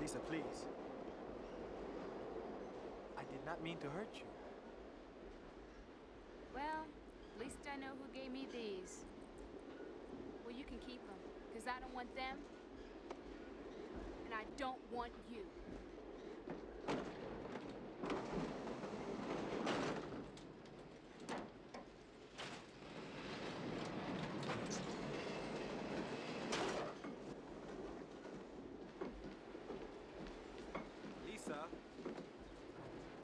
Lisa, please. I did not mean to hurt you. Well, at least I know who gave me these. Well, you can keep them, because I don't want them, and I don't want you. Lisa.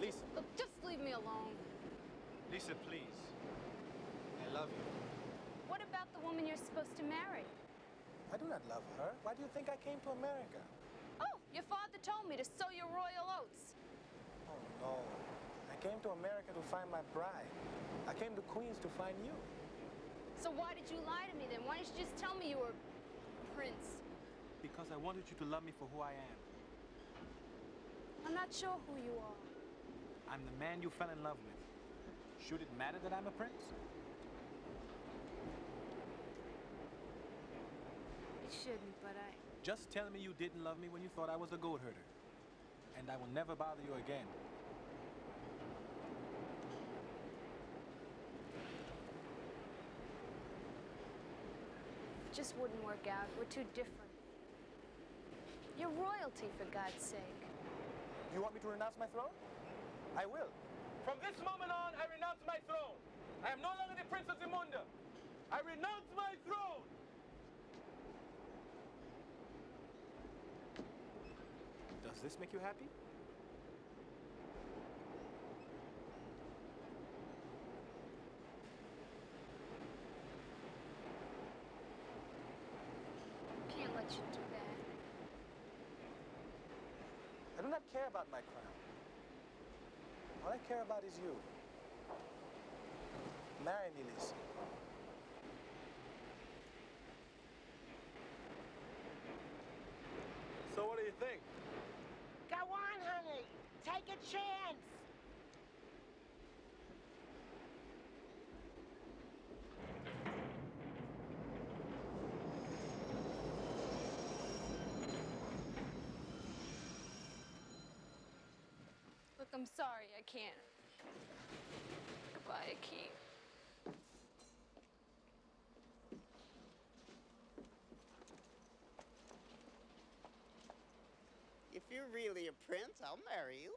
Lisa. Look, just leave me alone. Lisa, please. I love you. What about the woman you're supposed to marry? I do not love her. Why do you think I came to America? Oh, your father told me to sow your royal oats. Oh, no. I came to America to find my bride. I came to Queens to find you. So why did you lie to me then? Why didn't you just tell me you were a prince? Because I wanted you to love me for who I am. I'm not sure who you are. I'm the man you fell in love with. Should it matter that I'm a prince? It shouldn't, but I... Just tell me you didn't love me when you thought I was a goat herder. And I will never bother you again. It just wouldn't work out. We're too different. You're royalty, for God's sake. You want me to renounce my throne? I will. From this moment on, I renounce my throne. I am no longer the Prince of Zamunda. I renounce my throne. Does this make you happy? Can't let you do that. I do not care about my crown. All I care about is you. Marry me, Lisa. So what do you think? Go on, honey. Take a chance. Look, I'm sorry, I can't. Goodbye, I can't. If you're really a prince, I'll marry you.